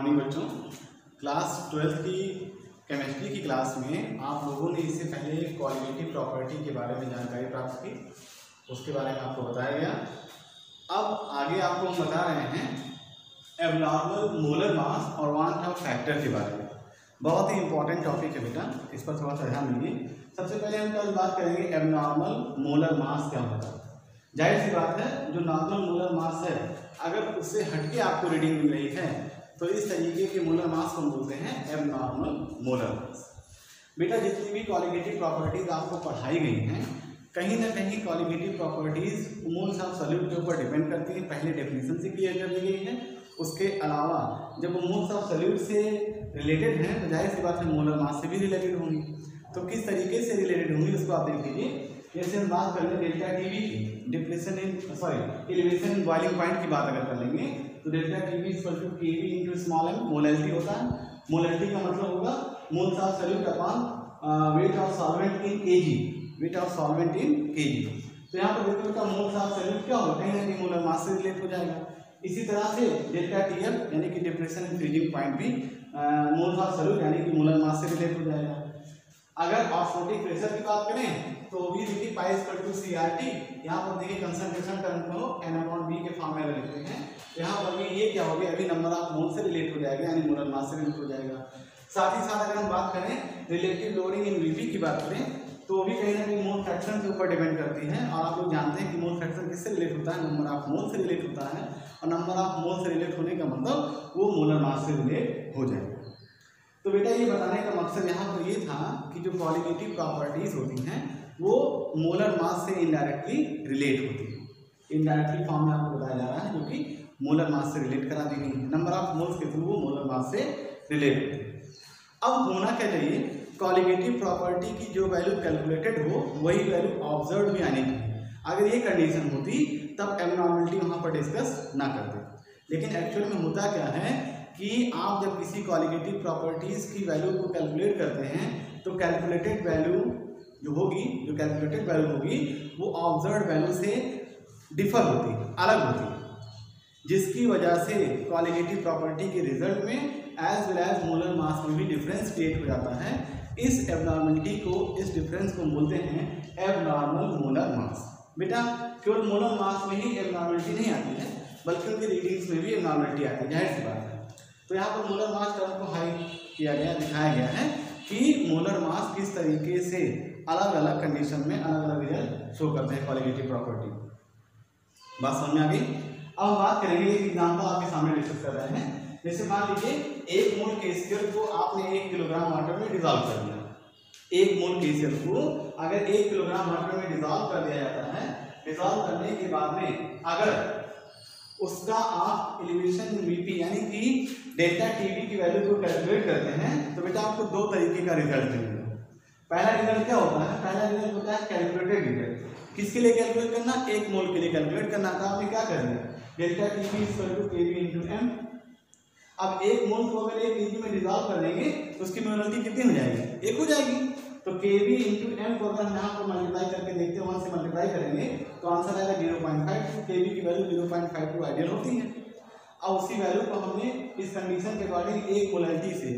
Morning बच्चों। Class 12th की chemistry की क्लास में आप लोगों ने इससे पहले क्वालिटेटिव प्रॉपर्टी के बारे में जानकारी प्राप्त की, उसके बारे में आपको बताया गया। अब आगे आपको हम बता रहे हैं एबनॉर्मल मोलर मास और वन ऑफ फैक्टर के बारे में। बहुत ही इंपॉर्टेंट टॉपिक है बेटा, इस पर थोड़ा सा ध्यान दीजिए। सबसे पहले हम कल बात करेंगे एबनॉर्मल मोलर मास क्या होता है। जाहिर सी बात है, जो नॉर्मल मोलर मास है अगर उससे हटके आपको रीडिंग मिल रही है तो इस तरीके के मोलर मास को हम बोलते हैं एबनॉर्मल मोलर मास। बेटा जितनी भी क्वालिटेटिव प्रॉपर्टीज आपको पढ़ाई गई हैं, कहीं ना कहीं qualitative properties moles of solute के ऊपर डिपेंड करती हैं। पहले डेफिनेशन से क्लियर कर दी गई है। उसके अलावा जब वो मोल्स ऑफ सॉल्यूट से रिलेटेड हैं तो जाहिर सी बात है मोलर मास से भी रिलेटेड होंगी। तो किस तरीके से रिलेटेड होंगी उसको आप देख लीजिए। जैसे हम बात कर लें डेल्टा टीवी की, depression in elevation in boiling point की बात अगर कर लेंगे तो delta TB equal to KB into small M molality होता है। मोलैलिटी का मतलब होगा moles of solute upon weight of solvent in KG, weight of solvent in KG. तो यहाँ पर देखो बेटा मोल्स ऑफ सॉल्यूट क्या होगा, कहीं ना कहीं मोलर मास से रिलेट हो जाएगा। इसी तरह से डेल्टा टीएफ यानी कि डिप्रेशन इन फ्रीजिंग पॉइंट भी मोल्स ऑफ सॉल्यूट यानी कि मोलर मास से रिलेट हो जाएगा। अगर ऑस्मोटिक प्रेशर की बात करें तो भी देखिए पाई इक्वल टू CRT। यहाँ पर देखिए कंसंट्रेशन टर्म को N/V के फॉर्म में लिखते हैं। यहाँ पर भी ये क्या होगी, अभी नंबर ऑफ मोल से रिलेट हो जाएगा यानी मोलर मास से रिलेट हो जाएगा। साथ ही साथ अगर हम बात करें रिलेटिव लोडिंग इन VP की बात करें तो भी कहीं ना कहीं मोल फ्रैक्शन के ऊपर डिपेंड करती है। और आप लोग जानते हैं कि मोल फ्रैक्शन किससे रिलेट होता है, नंबर ऑफ मोल से रिलेट होता है। और नंबर ऑफ मोल से रिलेट होने का मतलब वो मोलर मास से रिलेट हो जाएगा। तो बेटा ये बताने का मकसद यहाँ पर ये था कि जो क्वालिटेटिव प्रॉपर्टीज होती हैं वो मोलर मास से इनडायरेक्टली रिलेट होती है। इनडायरेक्टली फॉर्म में आपको बताया जा रहा है जो कि मोलर मास से रिलेट करा दी गई है। नंबर ऑफ मोल्स के थ्रू वो मोलर मास से रिलेट होती है। अब होना क्या चाहिए, क्वालिटेटिव प्रॉपर्टी की जो वैल्यू कैलकुलेटेड हो वही वैल्यू ऑब्जर्व भी आनी चाहिए। अगर ये कंडीशन होती तब एबनॉर्मलिटी वहाँ पर डिस्कस ना करते। लेकिन एक्चुअल में होता क्या है कि आप जब किसी क्वालिटेटिव प्रॉपर्टीज की वैल्यू को कैलकुलेट करते हैं तो कैलकुलेटेड वैल्यू जो कैलकुलेटेड वैल्यू होगी वो ऑब्जर्व्ड वैल्यू से डिफर होती है, अलग होती है, जिसकी वजह से क्वालिटेटिव प्रॉपर्टी के रिजल्ट में as well as molar mass में भी डिफरेंस क्रिएट हो जाता है। इस एबनॉर्मलिटी को, इस डिफरेंस को बोलते हैं एबनॉर्मल मोलर मास। बेटा केवल मोलर मास में ही एबनॉर्मलिटी नहीं आती है बल्कि उनके रीडिंग्स में भी एबनॉर्मलिटी आती है, जाहिर सी बात है। तो यहाँ पर मोलर मास टर्म को हाई किया गया, दिखाया गया है कि मोलर मास किस तरीके से अलग अलग कंडीशन में अलग अलग रिजल्ट शो करते हैं क्वालिटेटिव प्रॉपर्टी। बात समझ में आ गई। अब हम बात करेंगे, एक एग्जांपल आपके सामने डिस्कस कर रहे हैं। जैसे मान लीजिए 1 मोल KCl को आपने 1 किलोग्राम वाटर में डिजॉल्व कर दिया। 1 मोल KCl को अगर 1 किलोग्राम वाटर में डिजॉल्व कर दिया जाता है, डिजॉल्व करने के बाद में अगर उसका आप एलिवेशन VP यानी कि डेल्टा टीवी की वैल्यू को कैलकुलेट करते हैं तो बेटा आपको 2 तरीके का रिजल्ट मिलेगा। पहला रिजल्ट क्या होता है, पहला रिजल्ट होता है कैलकुलेटेड रिजल्ट। किसके लिए कैलकुलेट करना, 1 मोल के लिए कैलकुलेट करना था। आपने क्या कर दिया, delta TB equal to KB into M. अब 1 मोल को अगर 1 केजी में डिजॉल्व कर देंगे तो उसकी मोलैलिटी कितनी हो जाएगी, 1 हो जाएगी। तो केवी इंटू एम को अगर हम यहाँ पर मल्टीप्लाई करके देखते हैं, 1 से मल्टीप्लाई करेंगे तो आंसर आएगा 0.52। केवी की वैल्यू 0.52 आइडियल होती है। अब उसी वैल्यू को हमने इस कंडीशन के अकॉर्डिंग 1 मोलैलिटी से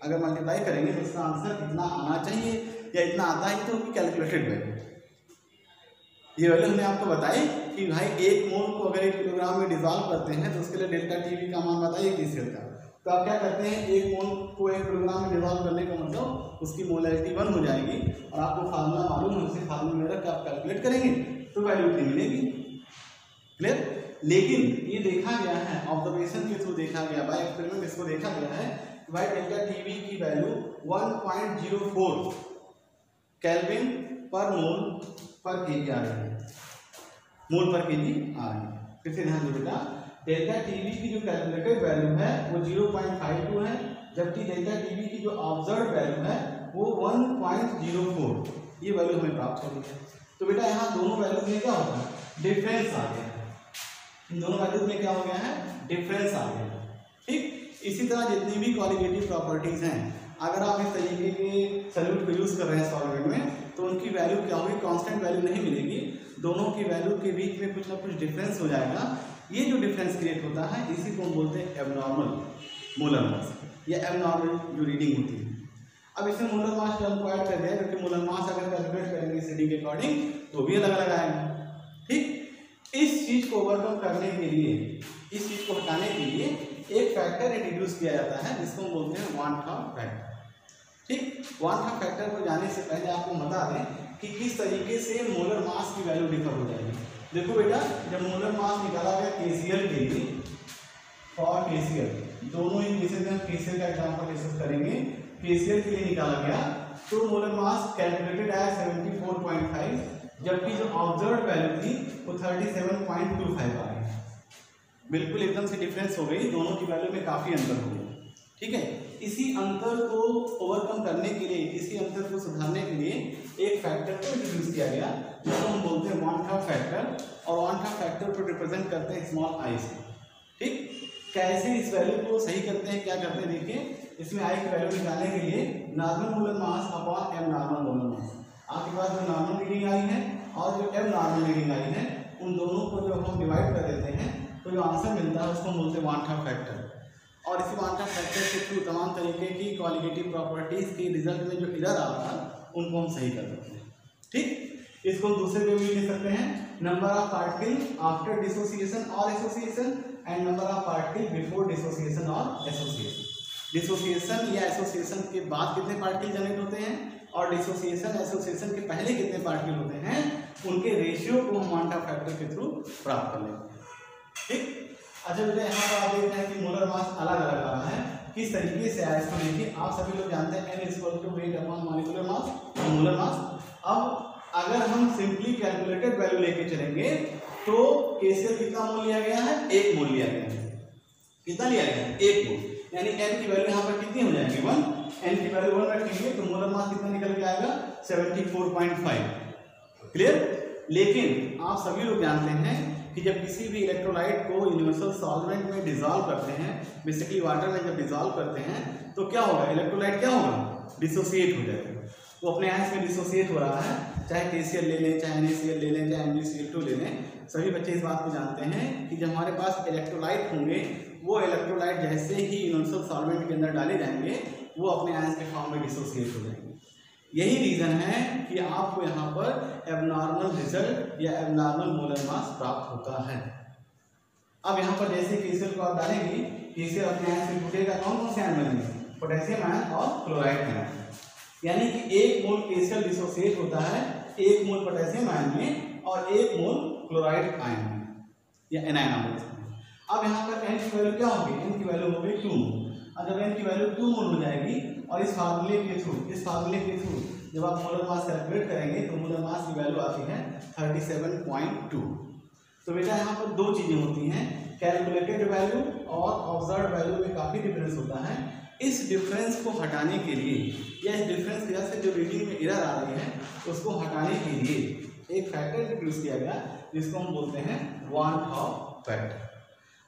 अगर मल्टीप्लाई करेंगे तो इसका आंसर कितना आना चाहिए या इतना आता है तो उसकी कैलकुलेटेड वैल्यू। ये वैल्यू हमने आपको बताई कि भाई 1 मोल को अगर 1 किलोग्राम में डिजॉल्व करते हैं तो उसके लिए डेल्टा टीवी का मान बताइए KCl का। तो आप क्या करते हैं, 1 मोल को 1 किलोग्राम में डिजॉल्व करने का मतलब उसकी मोलैलिटी 1 हो जाएगी और आपको फार्मूला मालूम है, उसी फार्मूले में रख के आप कैलकुलेट करेंगे तो वैल्यू इतनी मिलेगी। क्लियर। लेकिन ये देखा गया है, ऑब्जर्वेशन के थ्रू देखा गया, बाय एक्सपेरिमेंट इसको देखा गया है कि भाई डेल्टा टीवी की वैल्यू 1.04 केल्विन पर मोल पर केजी आ रही है, मोल पर केजी आ रही है। फिर से ध्यान दो बेटा, डेल्टा टीवी की जो कैलकुलेटेड वैल्यू है वो 0.52 है, जबकि डेल्टा टीवी की जो ऑब्जर्व्ड वैल्यू है वो 1.04 ये वैल्यू हमें प्राप्त हो रही है। तो बेटा यहाँ दोनों वैल्यूज में क्या होता है, डिफरेंस आ गया है। इन दोनों वैल्यूज में क्या हो गया है, डिफरेंस आ गया है। ठीक इसी तरह जितनी भी क्वालिटेटिव प्रॉपर्टीज हैं, अगर आप इस तरीके के सॉल्यूट को यूज कर रहे हैं सॉल्वेंट में तो उनकी वैल्यू क्या होगी, कांस्टेंट वैल्यू नहीं मिलेगी। दोनों की वैल्यू के बीच में कुछ ना कुछ डिफरेंस हो जाएगा। ये जो डिफरेंस क्रिएट होता है इसी को हम बोलते हैं एबनॉर्मल। मोलर मास या एबनॉर्मल जो रीडिंग होती है। अब इसमें मोलर मास टर्म को ऐड कर दिया क्योंकि मोलर मास अगर कैलकुलेट करेंगे इस रीडिंग के अकॉर्डिंग तो भी अलग अलग आएंगे। ठीक, इस चीज को ओवरकम करने के लिए, इस चीज को हटाने के लिए एक फैक्टर इंट्रोड्यूस किया जाता है जिसको हम बोलते हैं वान हाफ फैक्टर। ठीक, वान हाफ फैक्टर को जाने से पहले आपको बता दें कि किस तरीके से मोलर मास की वैल्यू डिफर हो जाएगी। देखो बेटा, जब मोलर मास निकाला गया केसीएल के लिए, फॉर केसीएल, दोनों ही केसेस में केसीएल का एग्जांपल डिस्कस करेंगे। केसीएल के लिए निकाला गया तो मोलर मास कैलकुलेटेड एज 74.5, जबकि जो ऑब्जर्व्ड वैल्यू थी वो 37.25 आ गई। बिल्कुल एकदम से डिफरेंस हो गई, दोनों की वैल्यू में काफी अंतर हो गया। ठीक है, इसी अंतर को ओवरकम करने के लिए, इसी अंतर को सुधारने के लिए एक फैक्टर को इंट्रोड्यूस किया गया जिसको हम बोलते हैं वान हाफ फैक्टर, और वान हाफ फैक्टर को रिप्रेजेंट करते हैं स्मॉल आई से। ठीक, कैसे इस वैल्यू को सही करते हैं, क्या करते हैं देखिए। इसमें आई की वैल्यू निकालने के लिए normal molar mass upon M normal molar mass, आपके पास जो नॉर्मल रीडिंग आई है और जो एम नॉर्मल रीडिंग आई है, उन दोनों को जब हम डिवाइड कर देते हैं तो जो आंसर मिलता है उसको हम बोलते हैं वान हाफ फैक्टर। और इसी वान हाफ फैक्टर के थ्रू तमाम तरीके की क्वालिटेटिव प्रॉपर्टीज के रिजल्ट में जो एरर आ रहा है उनको हम सही कर सकते हैं। ठीक, इसको हम दूसरे वे में लिख सकते हैं, number of particle after dissociation और association and number of particle before dissociation और एसोसिएशन। डिसोसिएशन या एसोसिएशन के बाद कितने पार्टिकल जनरेट होते हैं और डिसोसिएशन एसोसिएशन के पहले कितने पार्टिकल होते हैं, उनके रेशियो को हम वान हाफ फैक्टर के थ्रू प्राप्त कर लेंगे। ठीक, अच्छा बेटा, यहाँ पर आप देख रहे हैं कि मोलर मास अलग अलग आ रहा है, किस तरीके से आया इसको देखिए। आप सभी लोग जानते हैं n = weight upon molecular mass, molar mass. अब अगर हम सिंपली कैलकुलेटेड वैल्यू लेके चलेंगे तो केसीएल कितना मोल लिया गया है, 1 मोल लिया गया है। कितना लिया गया है, 1 मोल, यानी n की वैल्यू यहाँ पर कितनी हो जाएगी, 1। n की वैल्यू 1 रखेंगे तो मोलर मास कितना निकल के आएगा, 74.5। क्लियर। लेकिन आप सभी लोग जानते हैं कि जब किसी भी इलेक्ट्रोलाइट को यूनिवर्सल सॉल्वेंट में डिसॉल्व करते हैं, बेसिकली वाटर में जब डिसॉल्व करते हैं तो क्या होगा, इलेक्ट्रोलाइट क्या होगा, डिसोसिएट हो जाएगा। वो अपने आयंस में डिसोसिएट हो रहा है, चाहे केसीएल ले लें, चाहे NaCl ले लें, चाहे MgCl2 ले लें। सभी बच्चे इस बात को जानते हैं कि जब हमारे पास इलेक्ट्रोलाइट होंगे, वो इलेक्ट्रोलाइट जैसे ही यूनिवर्सल सॉल्वेंट के अंदर डाले जाएंगे वो अपने आयंस के फॉर्म में डिसोसिएट हो जाएंगे। यही रीजन है कि आपको यहाँ पर एबनॉर्मल रिजल्ट या एबनॉर्मल मोलर मास प्राप्त होता है। अब यहाँ पर जैसे केसीएल को आप डालेंगे, केसीएल अपने आयन से टूटेगा, कौन से आयन बनेंगे, पोटेशियम आयन और क्लोराइड आयन। यानी कि 1 मोल केसीएल डिसोसिएट होता है 1 मोल पोटेशियम आयन में और 1 मोल क्लोराइड आयन में या एनायन बोल सकते हैं। अब यहाँ पर n की वैल्यू क्या होगी, n की वैल्यू हो गई 2 मोल। और जब n की वैल्यू 2 मोल हो जाएगी और इस फार्मूले के थ्रू जब आप मोलर मास कैलकुलेट करेंगे तो मोलर मास की वैल्यू आती है 37.2। तो बेटा यहाँ पर 2 चीजें होती हैं, कैलकुलेटेड वैल्यू और ऑब्जर्व्ड वैल्यू में काफी डिफरेंस होता है। इस डिफरेंस को हटाने के लिए या इस डिफरेंस की वजह से जो रीडिंग में एरर आ रही है उसको हटाने के लिए एक फैक्टर इंट्रोड्यूस किया गया जिसको हम बोलते हैं वान हाफ फैक्टर।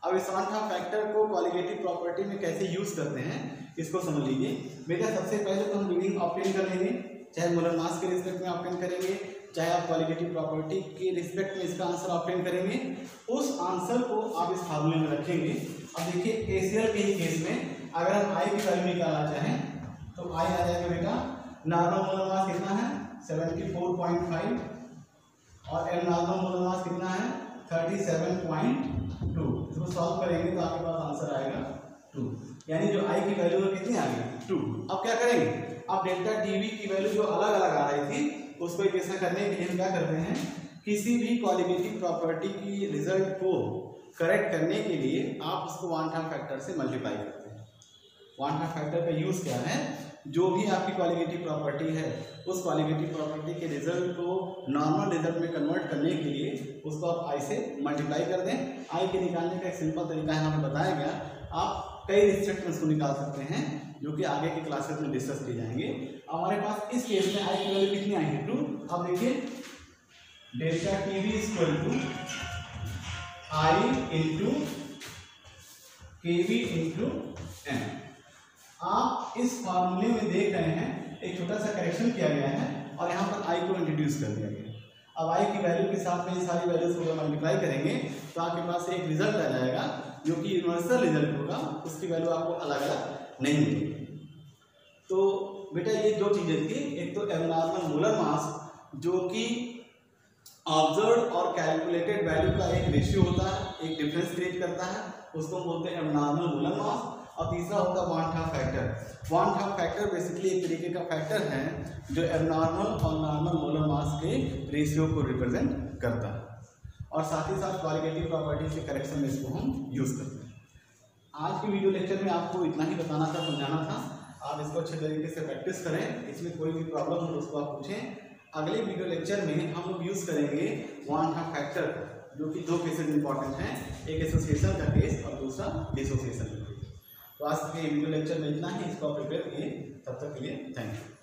अब इस वान हाफ फैक्टर को क्वालिटेटिव प्रॉपर्टी में कैसे यूज करते हैं इसको समझ लीजिए। बेटा सबसे पहले तो हम रीडिंग ऑब्टेन कर लेंगे, चाहे मोलर मास के रिस्पेक्ट में ऑब्टेन करेंगे, चाहे आप क्वालिटेटिव प्रॉपर्टी के रिस्पेक्ट में इसका आंसर ऑब्टेन करेंगे। उस आंसर को आप इस फार्मूले में रखेंगे। अब देखिए केसीएल के ही केस में अगर हम आई की वैल्यू निकालना चाहें तो आई आ जाएगा बेटा, नॉर्मल मोलर मास कितना है 74.5 और एम नॉर्मल मोलर मास कितना है 37.2। इसको सॉल्व करेंगे तो आपके पास आंसर आएगा 2, यानी जो आई की वैल्यू कितनी आ गई 2। अब क्या करेंगे, अब डेल्टा टीवी की वैल्यू जो अलग अलग आ रही थी उसको कैसे करने के लिए हम क्या करते हैं, किसी भी क्वालिटेटिव प्रॉपर्टी की रिजल्ट को करेक्ट करने के लिए आप उसको वान हाफ फैक्टर से मल्टीप्लाई करते हैं। वान हाफ फैक्टर का यूज क्या है, जो भी आपकी क्वालिटेटिव प्रॉपर्टी है उस क्वालिटेटिव प्रॉपर्टी के रिजल्ट को नॉर्मल रिजल्ट में कन्वर्ट करने के लिए उसको आप आई से मल्टीप्लाई कर दें। आई के निकालने का एक सिंपल तरीका है, हमें बताया गया। आप कई रिस्ट्रिक्ट में उसको निकाल सकते हैं जो कि आगे के क्लासेस में डिस्कस किए जाएंगे। हमारे पास इस केस में आई की वैल्यू कितनी आई है 2। अब देखिए delta TB equal to I into KB into N. आप इस फार्मूले में देख रहे हैं एक छोटा सा करेक्शन किया गया है और यहाँ पर आई को इंट्रोड्यूस कर दिया गया। अब आई की वैल्यू के साथ में ये सारी वैल्यूज को मल्टीप्लाई करेंगे तो आपके पास एक रिजल्ट आ जाएगा जो कि यूनिवर्सल रिजल्ट होगा उसकी वैल्यू आपको अलग अलग नहीं मिलेगी। तो बेटा ये दो चीज़ें थी, एक तो एबनॉर्मल मोलर मास जो कि ऑब्जर्व और कैलकुलेटेड वैल्यू का एक रेशियो होता है, एक डिफरेंस क्रिएट करता है, उसको बोलते हैं एबनॉर्मल मोलर मास। और तीसरा होता है वान-हाफ फैक्टर। वान-हाफ फैक्टर बेसिकली एक तरीके का फैक्टर है जो एबनॉर्मल और नॉर्मल मोलर मास के रेशियो को रिप्रेजेंट करता है और साथ ही साथ क्वालिटेटिव प्रॉपर्टीज के करेक्शन में इसको हम यूज़ करते हैं। आज के वीडियो लेक्चर में आपको इतना ही बताना था, समझाना था। आप इसको अच्छे तरीके से प्रैक्टिस करें, इसमें कोई भी प्रॉब्लम हो उसको आप पूछें। अगले वीडियो लेक्चर में हम लोग यूज़ करेंगे वान-हाफ फैक्टर, जो कि दो केसेस इंपॉर्टेंट हैं, एक एसोसिएशन का केस और दूसरा डिसोसिएशन का केस। तो आज के वीडियो लेक्चर में इतना ही, इसको प्रिपेयर किए। तब तक के लिए थैंक यू।